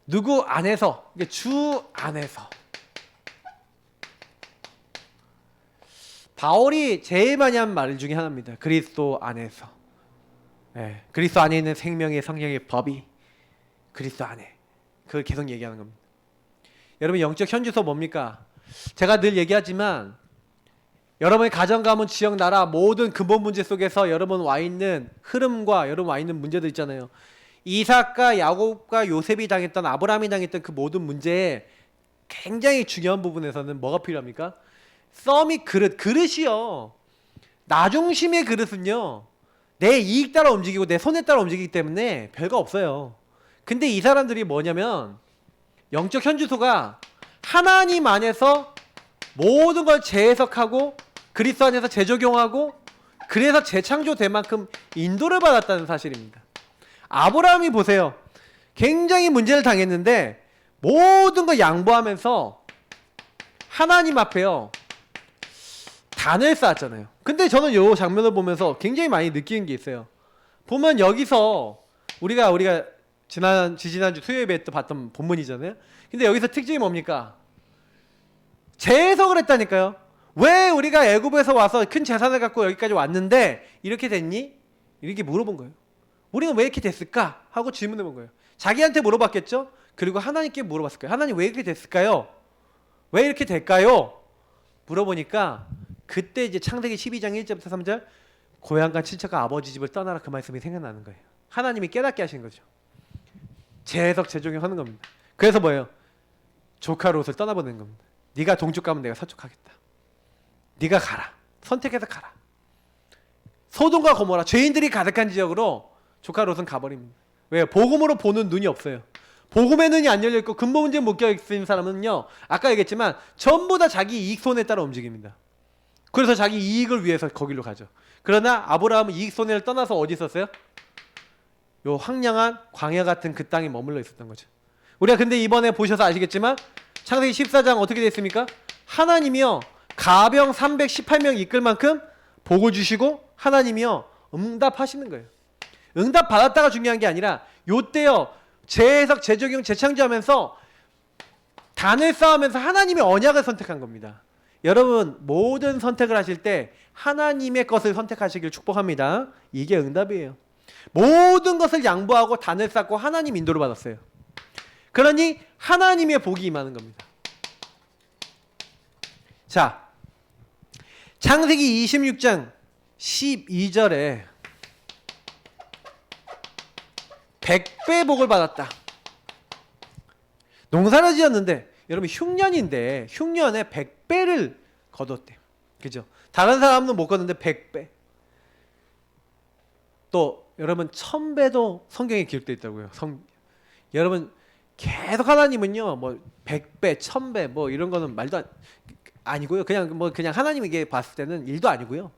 누구 안에서, 주 안에서. 바울이 제일 많이 한 말 중에 하나입니다. 그리스도 안에서. 네, 그리스도 안에 있는 생명의 성령의 법이 그리스도 안에. 그걸 계속 얘기하는 겁니다. 여러분 영적 현주소 뭡니까? 제가 늘 얘기하지만 여러분의 가정, 가문, 지역, 나라 모든 근본 문제 속에서 여러분 와 있는 흐름과 여러분 와 있는 문제들 있잖아요. 이삭과 야곱과 요셉이 당했던 아브라함이 당했던 그 모든 문제에 굉장히 중요한 부분에서는 뭐가 필요합니까? 썸이 그릇이요. 나 중심의 그릇은요. 내 이익 따라 움직이고 내 손에 따라 움직이기 때문에 별거 없어요. 근데 이 사람들이 뭐냐면 영적 현주소가 하나님 안에서 모든 걸 재해석하고 그리스도 안에서 재적용하고 그래서 재창조된 만큼 인도를 받았다는 사실입니다. 아브라함이 보세요. 굉장히 문제를 당했는데 모든 거 양보하면서 하나님 앞에요. 단을 쌓았잖아요. 근데 저는 이 장면을 보면서 굉장히 많이 느끼는 게 있어요. 보면 여기서 우리가 지난주 수요일에 또 봤던 본문이잖아요. 근데 여기서 특징이 뭡니까? 재해석을 했다니까요. 왜 우리가 애굽에서 와서 큰 재산을 갖고 여기까지 왔는데 이렇게 됐니? 이렇게 물어본 거예요. 우리는 왜 이렇게 됐을까? 하고 질문해 본 거예요. 자기한테 물어봤겠죠? 그리고 하나님께 물어봤을 거예요. 하나님 왜 이렇게 됐을까요? 왜 이렇게 될까요? 물어보니까 그때 이제 창세기 12장 1절부터 3절 고향과 친척과 아버지 집을 떠나라 그 말씀이 생각나는 거예요. 하나님이 깨닫게 하신 거죠. 재해석 재종용하는 겁니다. 그래서 뭐예요? 조카 롯을 떠나보내는 겁니다. 네가 동쪽 가면 내가 서쪽 하겠다. 네가 가라. 선택해서 가라. 소돔과 고모라 죄인들이 가득한 지역으로 조카 롯은 가버립니다. 왜요? 복음으로 보는 눈이 없어요. 복음의 눈이 안 열려있고 근본 문제에 묶여있는 사람은요, 아까 얘기했지만 전부 다 자기 이익 손에 따라 움직입니다. 그래서 자기 이익을 위해서 거기로 가죠. 그러나 아브라함은 이익 손해를 떠나서 어디 있었어요? 요 황량한 광야 같은 그 땅에 머물러 있었던 거죠. 우리가 근데 이번에 보셔서 아시겠지만 창세기 14장 어떻게 됐습니까? 하나님이요 가병 318명 이끌 만큼 복을 주시고 하나님이요 응답하시는 거예요. 응답 받았다가 중요한 게 아니라 요때요 재해석, 재적용, 재창조하면서 단을 쌓으면서 하나님의 언약을 선택한 겁니다. 여러분 모든 선택을 하실 때 하나님의 것을 선택하시길 축복합니다. 이게 응답이에요. 모든 것을 양보하고 단을 쌓고 하나님 인도를 받았어요. 그러니 하나님의 복이 임하는 겁니다. 자, 창세기 26장 12절에 100배 복을 받았다. 농사를 지었는데 여러분 흉년인데 흉년에 100배를 거뒀대요. 그죠? 다른 사람은 못 거뒀는데 100배. 또 여러분 1000배도 성경에 기록되어 있다고요. 여러분 계속 하나님은요 뭐 100배, 1000배 뭐 이런 거는 말도 아니고요. 그냥 하나님에게 봤을 때는 일도 아니고요.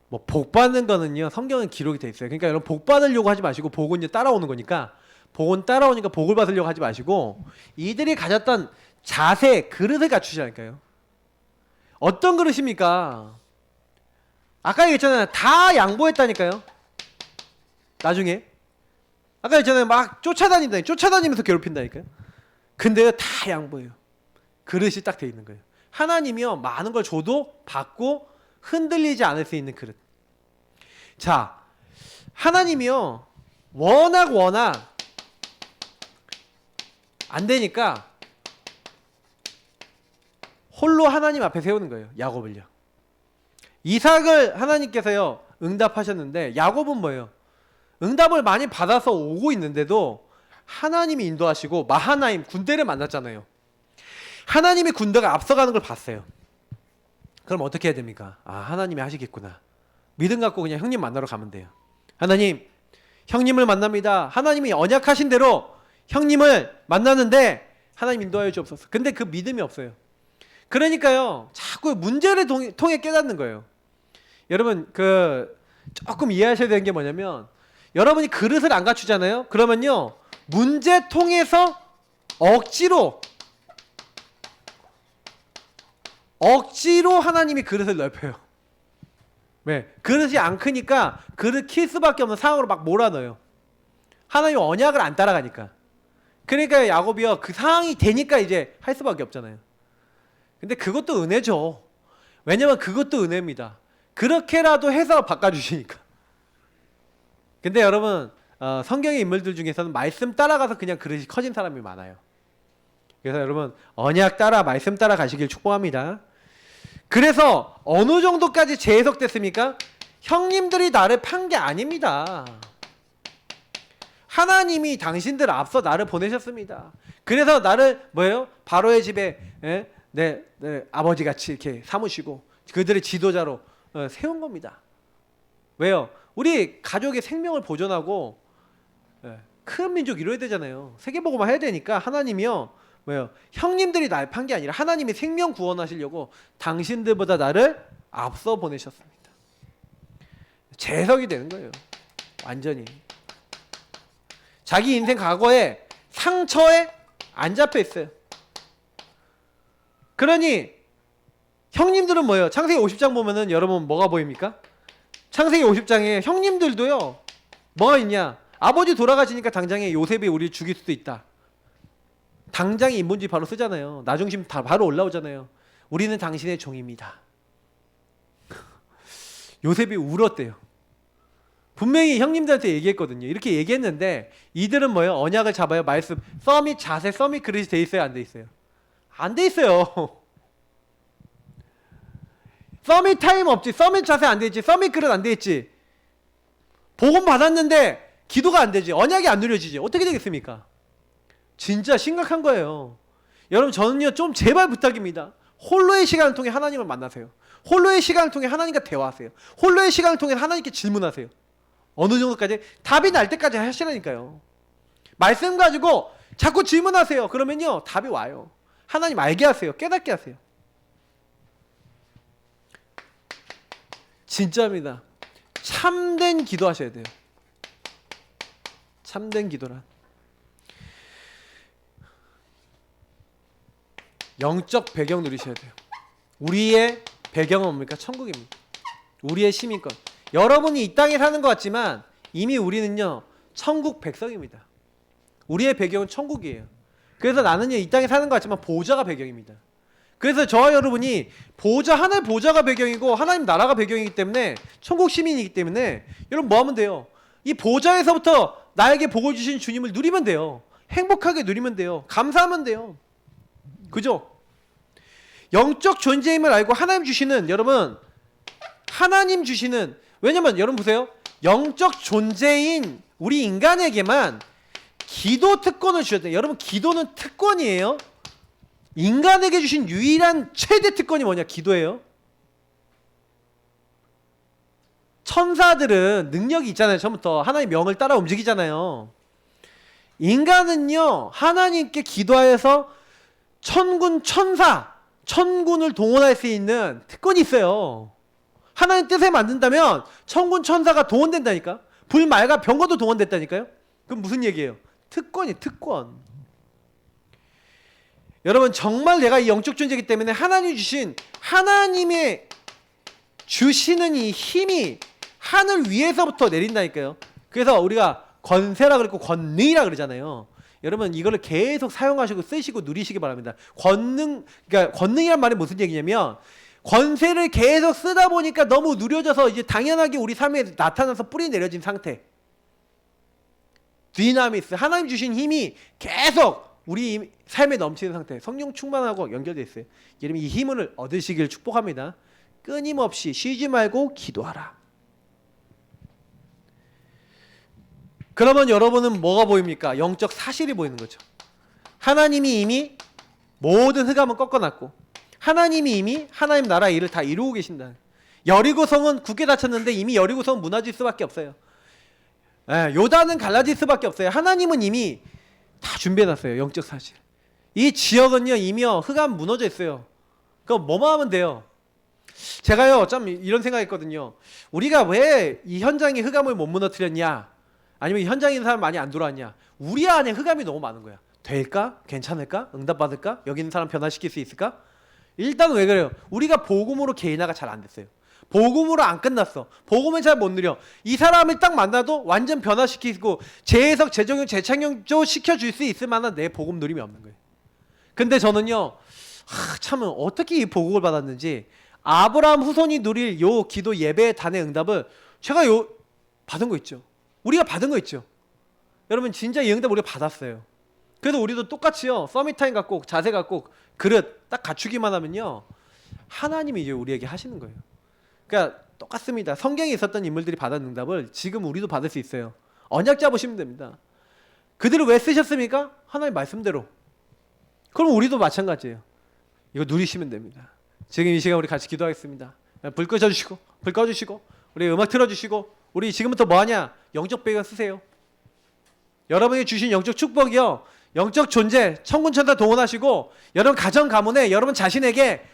뭐 복 받는 거는요 성경은 기록이 돼 있어요. 그러니까 여러분 복 받으려고 하지 마시고 복은 이제 따라오는 거니까 복은 따라오니까 복을 받으려고 하지 마시고 이들이 가졌던 자세, 그릇을 갖추시라니까요. 어떤 그릇입니까? 아까 얘기했잖아요. 다 양보했다니까요. 나중에 아까 얘기했잖아요. 막 쫓아다니면서 괴롭힌다니까요. 근데요 다 양보해요. 그릇이 딱 돼 있는 거예요. 하나님이요 많은 걸 줘도 받고 흔들리지 않을 수 있는 그릇. 자, 하나님이요 워낙 안 되니까 홀로 하나님 앞에 세우는 거예요. 야곱을요. 이삭을 하나님께서요 응답하셨는데 야곱은 뭐예요? 응답을 많이 받아서 오고 있는데도 하나님이 인도하시고 마하나임 군대를 만났잖아요. 하나님이 군대가 앞서가는 걸 봤어요. 그럼 어떻게 해야 됩니까? 아, 하나님이 하시겠구나. 믿음 갖고 그냥 형님 만나러 가면 돼요. 하나님, 형님을 만납니다. 하나님이 언약하신 대로 형님을 만나는데 하나님 인도하여 주옵소서. 근데 그 믿음이 없어요. 그러니까요 자꾸 문제를 통해 깨닫는 거예요. 여러분 조금 이해하셔야 되는 게 뭐냐면 여러분이 그릇을 안 갖추잖아요. 그러면요 문제 통해서 억지로 하나님이 그릇을 넓혀요. 왜? 그릇이 안 크니까 그릇 킬 수밖에 없는 상황으로 막 몰아넣어요. 하나님 언약을 안 따라가니까. 그러니까 야곱이요 그 상황이 되니까 이제 할 수밖에 없잖아요. 근데 그것도 은혜죠. 왜냐면 그것도 은혜입니다. 그렇게라도 해서 바꿔주시니까. 근데 여러분 성경의 인물들 중에서는 말씀 따라가서 그냥 그릇이 커진 사람이 많아요. 그래서 여러분 언약 따라 말씀 따라 가시길 축복합니다. 그래서 어느 정도까지 재해석됐습니까? 형님들이 나를 판 게 아닙니다. 하나님이 당신들 앞서 나를 보내셨습니다. 그래서 나를 뭐예요? 바로의 집에 내 아버지 같이 이렇게 삼으시고 그들의 지도자로 세운 겁니다. 왜요? 우리 가족의 생명을 보존하고 큰 민족 이뤄야 되잖아요. 세계복음화 해야 되니까 하나님이요 뭐예요? 형님들이 날 판 게 아니라 하나님이 생명 구원하시려고 당신들보다 나를 앞서 보내셨습니다. 재해석이 되는 거예요. 완전히. 자기 인생 과거에 상처에 안 잡혀 있어요. 그러니 형님들은 뭐예요? 창세기 50장 보면은 여러분 뭐가 보입니까? 창세기 50장에 형님들도요. 뭐가 있냐? 아버지 돌아가시니까 당장에 요셉이 우리를 죽일 수도 있다. 당장에 인본주의 바로 쓰잖아요. 나중심 다 바로 올라오잖아요. 우리는 당신의 종입니다. 요셉이 울었대요. 분명히 형님들한테 얘기했거든요. 이렇게 얘기했는데 이들은 뭐예요? 언약을 잡아요. 말씀 서밋 자세 서밋 그릇이 돼 있어요? 안 돼 있어요? 안 돼 있어요. 서밋 타임 없지. 서밋 자세 안 돼 있지. 서밋 그릇 안 돼 있지. 복음 받았는데 기도가 안 되지. 언약이 안 누려지지. 어떻게 되겠습니까? 진짜 심각한 거예요. 여러분 저는요 좀 제발 부탁입니다. 홀로의 시간을 통해 하나님을 만나세요. 홀로의 시간을 통해 하나님과 대화하세요. 홀로의 시간을 통해 하나님께 질문하세요. 어느 정도까지? 답이 날 때까지 하시라니까요. 말씀 가지고 자꾸 질문하세요. 그러면요 답이 와요. 하나님 알게 하세요. 깨닫게 하세요. 진짜입니다. 참된 기도하셔야 돼요. 참된 기도란 영적 배경 누리셔야 돼요. 우리의 배경은 뭡니까? 천국입니다. 우리의 시민권. 여러분이 이 땅에 사는 것 같지만 이미 우리는요 천국 백성입니다. 우리의 배경은 천국이에요. 그래서 나는요 이 땅에 사는 것 같지만 보좌가 배경입니다. 그래서 저와 여러분이 보좌, 하늘 보좌가 배경이고 하나님 나라가 배경이기 때문에 천국 시민이기 때문에 여러분 뭐 하면 돼요? 이 보좌에서부터 나에게 복을 주신 주님을 누리면 돼요. 행복하게 누리면 돼요. 감사하면 돼요. 그죠? 영적 존재임을 알고 하나님 주시는, 여러분 하나님 주시는, 왜냐면 여러분 보세요. 영적 존재인 우리 인간에게만 기도 특권을 주셔야 돼요. 여러분 기도는 특권이에요. 인간에게 주신 유일한 최대 특권이 뭐냐? 기도예요. 천사들은 능력이 있잖아요. 처음부터 하나님의 명을 따라 움직이잖아요. 인간은요 하나님께 기도하여서 천군 천사, 천군을 동원할 수 있는 특권이 있어요. 하나님 뜻에 맞는다면 천군 천사가 동원된다니까. 불말과 병거도 동원됐다니까요. 그럼 무슨 얘기예요? 특권이 특권. 여러분 정말 내가 이 영적 존재이기 때문에 하나님 주신, 하나님의 주시는 이 힘이 하늘 위에서부터 내린다니까요. 그래서 우리가 권세라 그랬고 권능이라 그러잖아요. 여러분 이거를 계속 사용하시고 쓰시고 누리시기 바랍니다. 그러니까 권능이란 말이 무슨 얘기냐면 권세를 계속 쓰다 보니까 너무 누려져서 이제 당연하게 우리 삶에 나타나서 뿌리 내려진 상태. 디나미스, 하나님 주신 힘이 계속 우리 삶에 넘치는 상태, 성령 충만하고 연결되어 있어요. 여러분 이 힘을 얻으시길 축복합니다. 끊임없이 쉬지 말고 기도하라. 그러면 여러분은 뭐가 보입니까? 영적 사실이 보이는 거죠. 하나님이 이미 모든 흑암은 꺾어놨고 하나님이 이미 하나님 나라 일을 다 이루고 계신다. 여리고성은 굳게 닫혔는데 이미 여리고성은 무너질 수밖에 없어요. 요단은 갈라질 수밖에 없어요. 하나님은 이미 다 준비해놨어요. 영적 사실. 이 지역은요 이미 흑암 무너져 있어요. 그럼 뭐만 하면 돼요? 제가요 참 이런 생각했거든요. 우리가 왜 이 현장에 흑암을 못 무너뜨렸냐, 아니면 이 현장에 있는 사람 많이 안 들어왔냐. 우리 안에 흑암이 너무 많은 거야. 될까? 괜찮을까? 응답받을까? 여기 있는 사람 변화시킬 수 있을까? 일단 왜 그래요? 우리가 복음으로 개인화가 잘 안 됐어요. 복음으로 안 끝났어. 복음은 잘 못 누려. 이 사람을 딱 만나도 완전 변화시키고 재해석, 재정형, 재창조 시켜줄 수 있을 만한 내 복음 누림이 없는 거예요. 근데 저는요 참 어떻게 이 복음을 받았는지, 아브라함 후손이 누릴 요 기도 예배 단의 응답을 제가 받은 거 있죠. 우리가 받은 거 있죠. 여러분 진짜 이 응답 우리가 받았어요. 그래서 우리도 똑같이요 서밋타임 갖고 자세 갖고 그릇 딱 갖추기만 하면요 하나님이 이제 우리에게 하시는 거예요. 그러니까 똑같습니다. 성경에 있었던 인물들이 받은 응답을 지금 우리도 받을 수 있어요. 언약 잡으시면 됩니다. 그들을 왜 쓰셨습니까? 하나님 말씀대로. 그럼 우리도 마찬가지예요. 이거 누리시면 됩니다. 지금 이 시간 우리 같이 기도하겠습니다. 불 꺼주시고, 불 꺼주시고, 우리 음악 틀어주시고, 우리 지금부터 뭐하냐? 영적 배경 쓰세요. 여러분이 주신 영적 축복이요, 영적 존재, 천군천사 동원하시고 여러분 가정 가문에, 여러분 자신에게,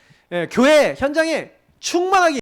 교회 현장에 충만하게